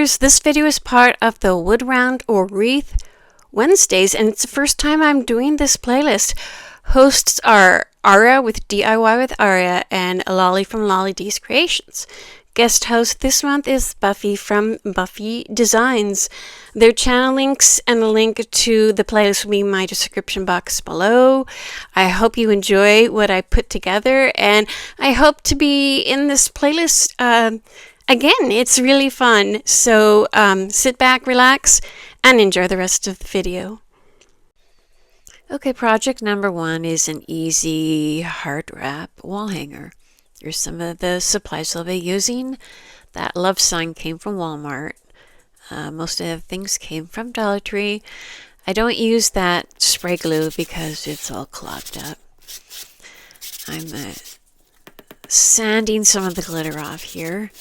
viewers, this video is part of the Wood Round or Wreath Wednesdays, and it's the first time I'm doing this playlist. Hosts are Aurea with DIY with Aurea and Lolli from Lolli D's Creations. Guest host this month is Buffy from Buffy Designs. Their channel links and a link to the playlist will be in my description box below. I hope you enjoy what I put together, and I hope to be in this playlist again. It's really fun. So sit back, relax, and enjoy the rest of the video. Okay, project number 1 is an easy heart wrap wall hanger. Here's some of the supplies I'll be using. That love sign came from Walmart. Most of the things came from Dollar Tree. I don't use that spray glue because it's all clogged up. I'm sanding some of the glitter off here.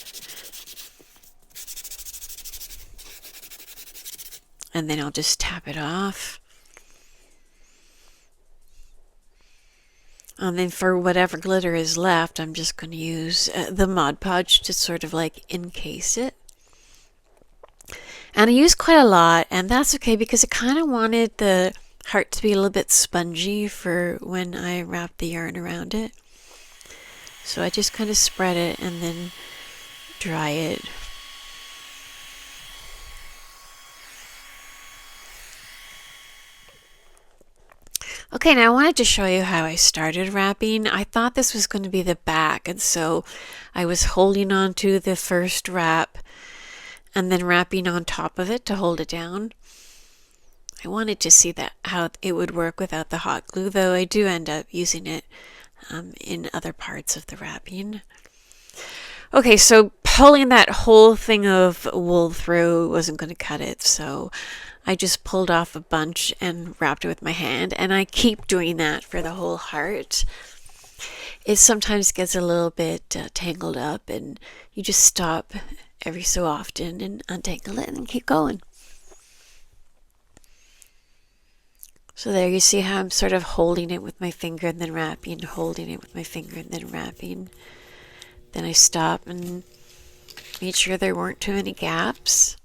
And then I'll just tap it off. And then for whatever glitter is left, I'm just going to use the Mod Podge to sort of like encase it. And I use quite a lot, and that's okay because I kind of wanted the heart to be a little bit spongy for when I wrap the yarn around it. So I just kind of spread it and then dry it. Okay, now I wanted to show you how I started wrapping. I thought this was going to be the back, and so I was holding on to the first wrap and then wrapping on top of it to hold it down. I wanted to see that how it would work without the hot glue, though I do end up using it in other parts of the wrapping. Okay, so pulling that whole thing of wool through wasn't going to cut it, so I just pulled off a bunch and wrapped it with my hand, and I keep doing that for the whole heart. It sometimes gets a little bit tangled up, and you just stop every so often and untangle it and keep going. So there you see how I'm sort of holding it with my finger and then wrapping, holding it with my finger and then wrapping. Then I stop and made sure there weren't too many gaps.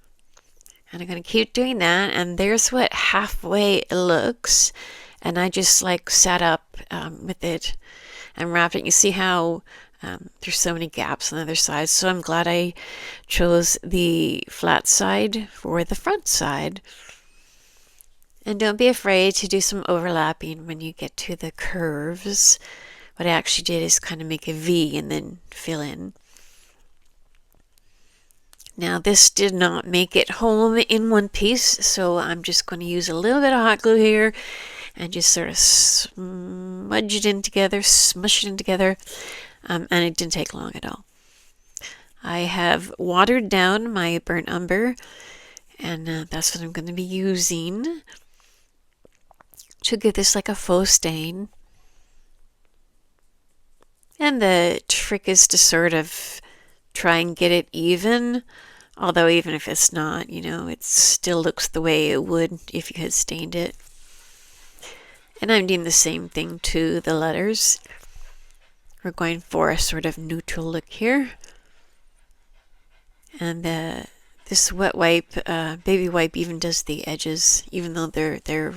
And I'm going to keep doing that, and there's what halfway it looks. And I just like sat up with it and wrapped it. You see how there's so many gaps on the other side, so I'm glad I chose the flat side for the front side. And don't be afraid to do some overlapping when you get to the curves. What I actually did is kind of make a V and then fill in. Now this did not make it home in one piece, so I'm just going to use a little bit of hot glue here and just sort of smudge it in together, smush it in together, and it didn't take long at all. I have watered down my burnt umber, and that's what I'm going to be using to give this like a faux stain. And the trick is to sort of try and get it even, although even if it's not, you know, it still looks the way it would if you had stained it. And I'm doing the same thing to the letters. We're going for a sort of neutral look here. And this wet wipe, baby wipe, even does the edges, even though they're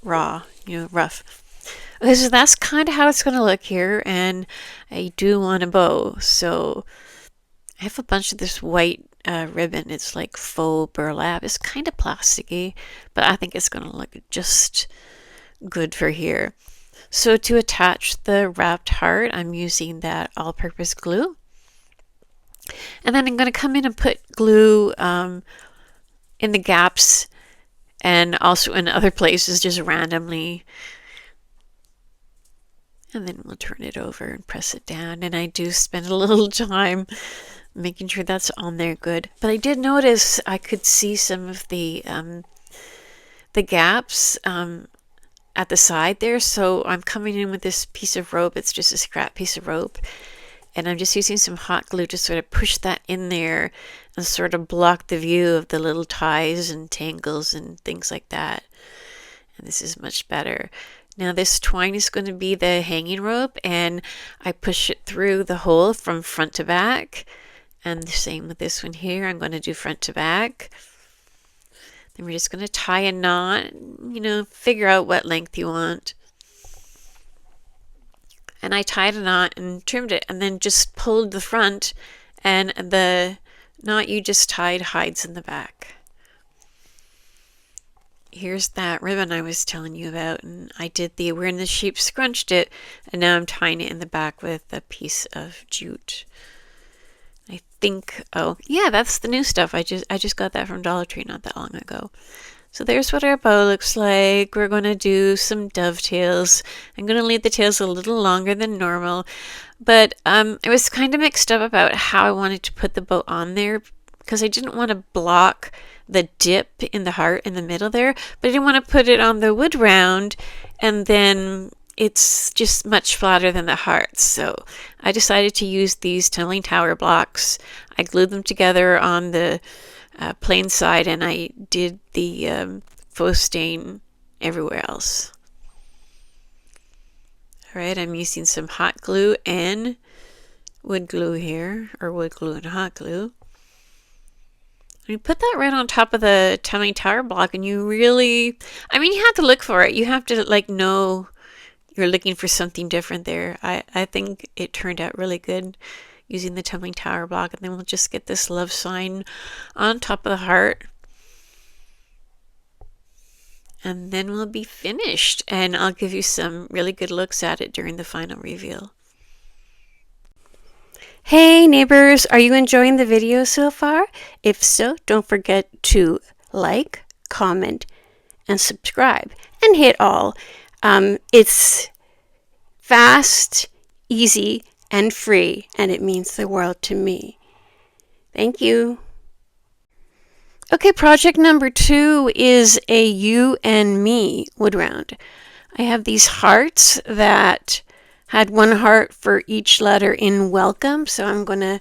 raw, you know, rough. Okay, so that's kind of how it's going to look here, and I do want a bow, so I have a bunch of this white ribbon. It's like faux burlap. It's kind of plasticky, but I think it's going to look just good for here. So to attach the wrapped heart, I'm using that all-purpose glue. And then I'm going to come in and put glue in the gaps and also in other places just randomly. And then we'll turn it over and press it down. And I do spend a little time making sure that's on there good. But I did notice I could see some of the gaps at the side there. So I'm coming in with this piece of rope. It's just a scrap piece of rope. And I'm just using some hot glue to sort of push that in there and sort of block the view of the little ties and tangles and things like that. And this is much better. Now this twine is going to be the hanging rope, and I push it through the hole from front to back, And the same with this one here. I'm going to do front to back. Then we're just going to tie a knot, figure out what length you want. And I tied a knot and trimmed it and then just pulled the front, and the knot you just tied hides in the back. Here's that ribbon I was telling you about, and I did the We're in the Sheep, scrunched it, and now I'm tying it in the back with a piece of jute. I think, oh yeah, that's the new stuff. I just got that from Dollar Tree not that long ago. So there's what our bow looks like. We're going to do some dovetails. I'm going to leave the tails a little longer than normal, but I was kind of mixed up about how I wanted to put the bow on there, because I didn't want to block the dip in the heart in the middle there, but I didn't want to put it on the wood round and then it's just much flatter than the heart. So I decided to use these tumbling tower blocks. I glued them together on the plain side, and I did the faux stain everywhere else. All right, I'm using some hot glue and wood glue here, or wood glue and hot glue. You put that right on top of the tumbling tower block, and you really, you have to look for it. You have to know you're looking for something different there. I think it turned out really good using the tumbling tower block, and then we'll just get this love sign on top of the heart. And then we'll be finished, and I'll give you some really good looks at it during the final reveal. Hey neighbors, are you enjoying the video so far? If so, don't forget to like, comment, and subscribe, and hit all. It's fast, easy, and free, and it means the world to me. Thank you. Okay, project number 2 is a you and me wood round. I have these hearts that had one heart for each letter in welcome, so I'm going to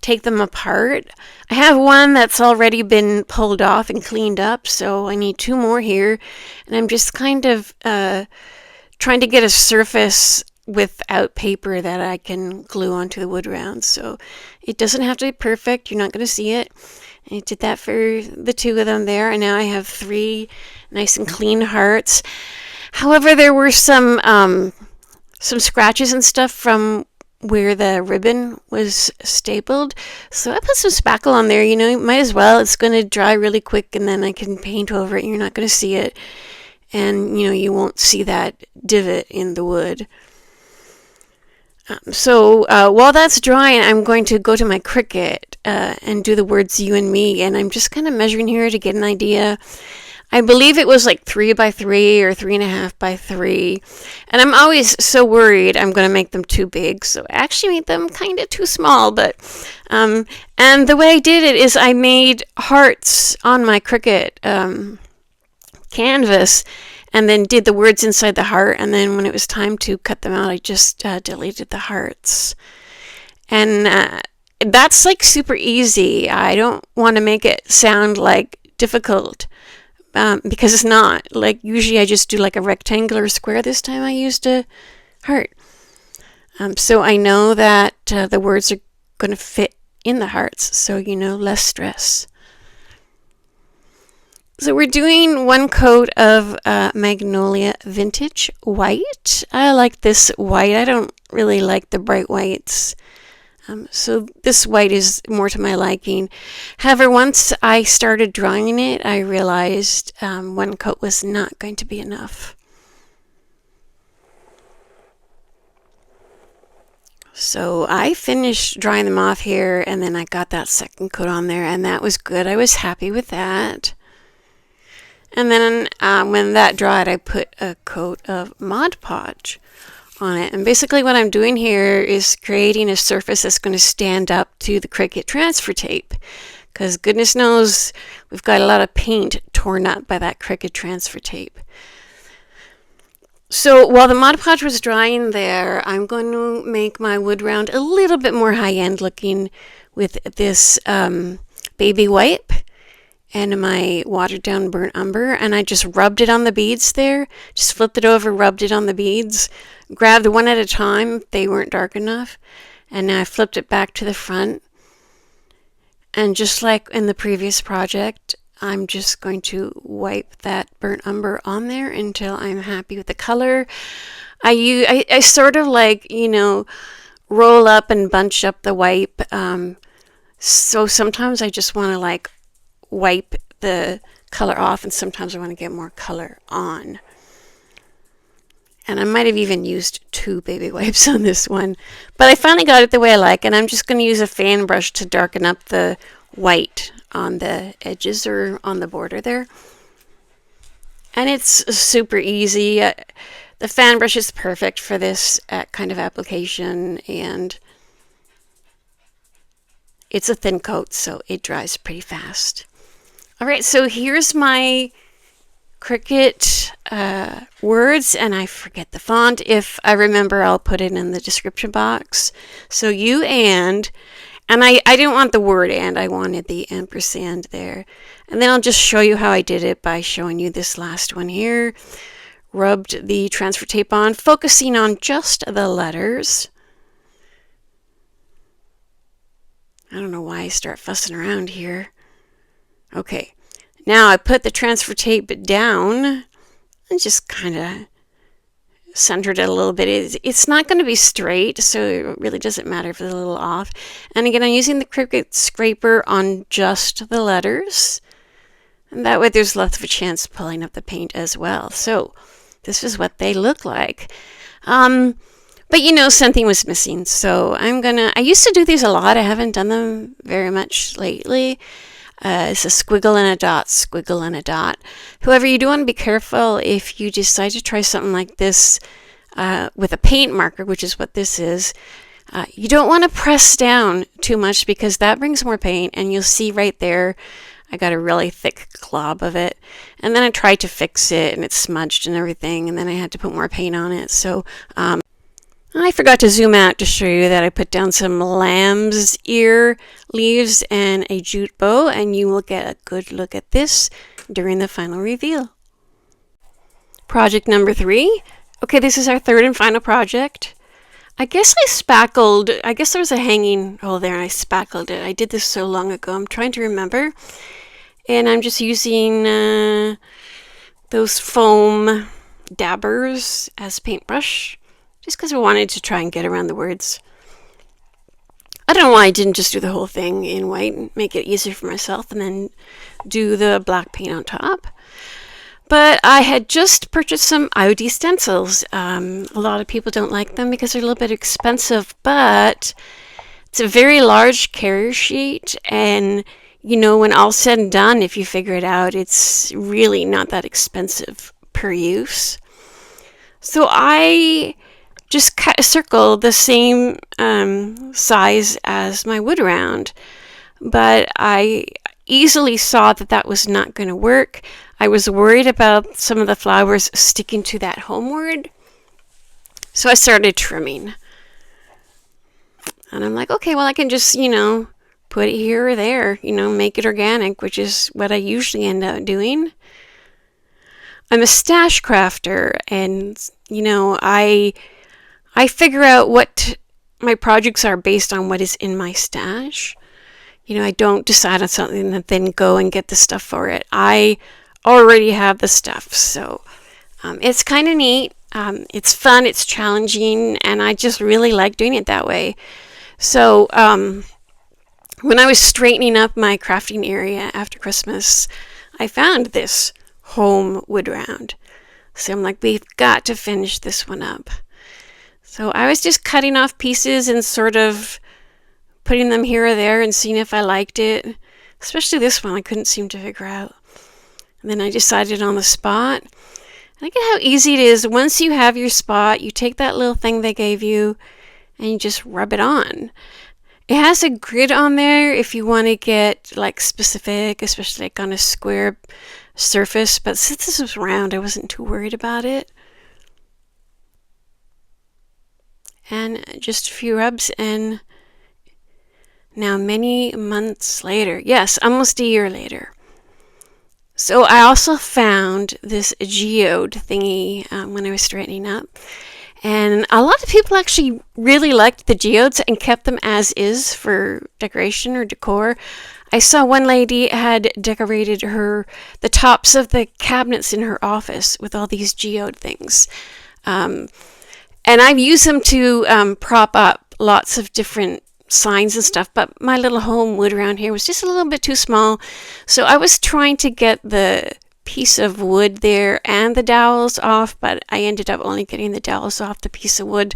take them apart. I have one that's already been pulled off and cleaned up, so I need 2 more here, and I'm just kind of trying to get a surface without paper that I can glue onto the wood round. So it doesn't have to be perfect. You're not going to see it. I did that for the 2 of them there, and now I have 3 nice and clean hearts. However, there were some scratches and stuff from where the ribbon was stapled, so I put some spackle on there. You might as well. It's going to dry really quick, and then I can paint over it and you're not going to see it, and you won't see that divot in the wood. So while that's drying, I'm going to go to my Cricut and do the words you and me, and I'm just kind of measuring here to get an idea. I believe it was like 3 by 3 or 3.5 by 3. And I'm always so worried I'm going to make them too big. So I actually made them kind of too small. But and the way I did it is I made hearts on my Cricut canvas and then did the words inside the heart. And then when it was time to cut them out, I just deleted the hearts. And that's like super easy. I don't want to make it sound like difficult. Because it's not. Like usually I just do like a rectangular square. This time I used a heart. So I know that the words are going to fit in the hearts. So less stress. So we're doing 1 coat of Magnolia Vintage White. I like this white. I don't really like the bright whites. So this white is more to my liking. However, once I started drawing it, I realized 1 coat was not going to be enough. So I finished drying them off here, and then I got that 2nd coat on there, and that was good. I was happy with that. And then when that dried, I put a coat of Mod Podge on it. And basically what I'm doing here is creating a surface that's going to stand up to the Cricut transfer tape, because goodness knows we've got a lot of paint torn up by that Cricut transfer tape. So while the Mod Podge was drying there, I'm going to make my wood round a little bit more high-end looking with this baby wipe and my watered down burnt umber, and I just rubbed it on the beads there, just flipped it over, rubbed it on the beads, grabbed one at a time if they weren't dark enough, and now I flipped it back to the front, And just like in the previous project, I'm just going to wipe that burnt umber on there until I'm happy with the color. I sort of like, roll up and bunch up the wipe. So sometimes I just want to like wipe the color off, and sometimes I want to get more color on. And I might have even used 2 baby wipes on this one. But I finally got it the way I like, and I'm just going to use a fan brush to darken up the white on the edges or on the border there. And it's super easy. The fan brush is perfect for this kind of application, and it's a thin coat, so it dries pretty fast. All right, so here's my Cricut words, and I forget the font. If I remember, I'll put it in the description box. So and I didn't want the word and, I wanted the ampersand there. And then I'll just show you how I did it by showing you this last one here. Rubbed the transfer tape on, focusing on just the letters. I don't know why I start fussing around here. Okay, now I put the transfer tape down and just kind of centered it a little bit. It's not going to be straight, so it really doesn't matter if it's a little off. And again, I'm using the Cricut scraper on just the letters. And that way there's less of a chance of pulling up the paint as well. So this is what they look like. But something was missing. So I used to do these a lot. I haven't done them very much lately. It's a squiggle and a dot, squiggle and a dot. However, you do want to be careful if you decide to try something like this with a paint marker, which is what this is. You don't want to press down too much because that brings more paint, and you'll see right there I got a really thick glob of it. And then I tried to fix it, and it smudged and everything, and then I had to put more paint on it. So I forgot to zoom out to show you that I put down some lamb's ear leaves and a jute bow, and you will get a good look at this during the final reveal. Project number 3. Okay, this is our third and final project. I guess there was a hanging hole there and I spackled it. I did this so long ago, I'm trying to remember. And I'm just using those foam dabbers as paintbrush, just because I wanted to try and get around the words. I don't know why I didn't just do the whole thing in white and make it easier for myself and then do the black paint on top. But I had just purchased some IOD stencils. A lot of people don't like them because they're a little bit expensive, but it's a very large carrier sheet, and when all's said and done, if you figure it out, it's really not that expensive per use. So I just cut a circle the same size as my wood round, but I easily saw that was not going to work. I was worried about some of the flowers sticking to that homeward, so I started trimming. And I'm like, okay, well, I can just, put it here or there, make it organic, which is what I usually end up doing. I'm a stash crafter, and, I figure out what my projects are based on what is in my stash. I don't decide on something and then go and get the stuff for it. I already have the stuff, so it's kind of neat. It's fun, it's challenging, and I just really like doing it that way. So when I was straightening up my crafting area after Christmas, I found this home wood round. So I'm like, we've got to finish this one up. So I was just cutting off pieces and sort of putting them here or there and seeing if I liked it. Especially this one, I couldn't seem to figure out. And then I decided on the spot. Look at how easy it is. Once you have your spot, you take that little thing they gave you and you just rub it on. It has a grid on there if you want to get like specific, especially like on a square surface. But since this was round, I wasn't too worried about it. And just a few rubs, and now many months later, yes, almost a year later. So I also found this geode thingy when I was straightening up. And a lot of people actually really liked the geodes and kept them as is for decoration or decor. I saw one lady had decorated the tops of the cabinets in her office with all these geode things. And I've used them to prop up lots of different signs and stuff, but my little home wood around here was just a little bit too small. So I was trying to get the piece of wood there and the dowels off, but I ended up only getting the dowels off. The piece of wood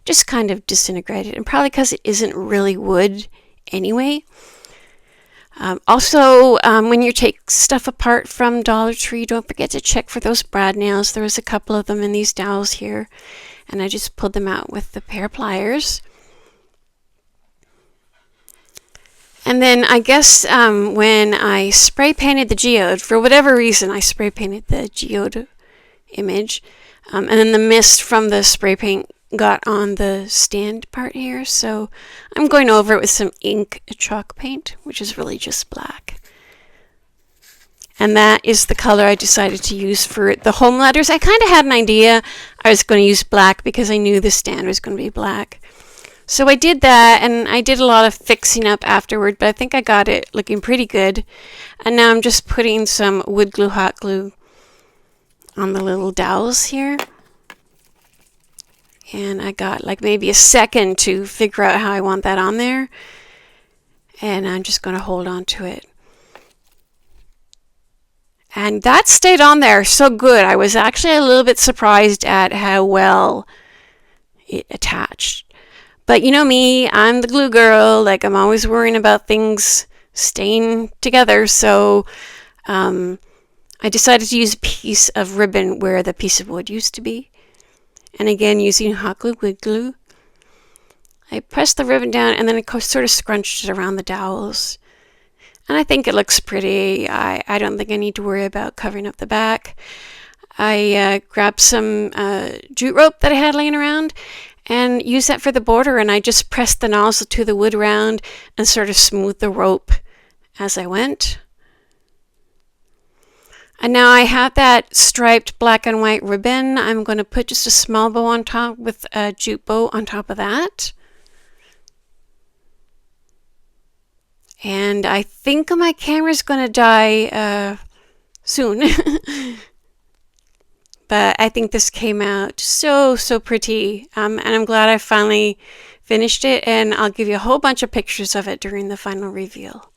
just kind of disintegrated, and probably because it isn't really wood anyway. Also, when you take stuff apart from Dollar Tree, don't forget to check for those brad nails. There was a couple of them in these dowels here, and I just pulled them out with the pair of pliers. And then I guess when I spray painted the geode, for whatever reason, I spray painted the geode image, and then the mist from the spray paint got on the stand part here, so I'm going over it with some ink chalk paint, which is really just black. And that is the color I decided to use for the home letters. I kind of had an idea I was going to use black because I knew the stand was going to be black. So I did that, and I did a lot of fixing up afterward, but I think I got it looking pretty good. And now I'm just putting some wood glue, hot glue on the little dowels here. And I got like maybe a second to figure out how I want that on there. And I'm just going to hold on to it. And that stayed on there so good. I was actually a little bit surprised at how well it attached. But you know me, I'm the glue girl. Like, I'm always worrying about things staying together. So I decided to use a piece of ribbon where the piece of wood used to be. And again, using hot glue, wood glue, I pressed the ribbon down and then I sort of scrunched it around the dowels. And I think it looks pretty. I don't think I need to worry about covering up the back. I grabbed some jute rope that I had laying around and used that for the border. And I just pressed the nozzle to the wood round and sort of smoothed the rope as I went. And now I have that striped black and white ribbon. I'm going to put just a small bow on top with a jute bow on top of that. And I think my camera's going to die soon. But I think this came out so pretty. And I'm glad I finally finished it. And I'll give you a whole bunch of pictures of it during the final reveal.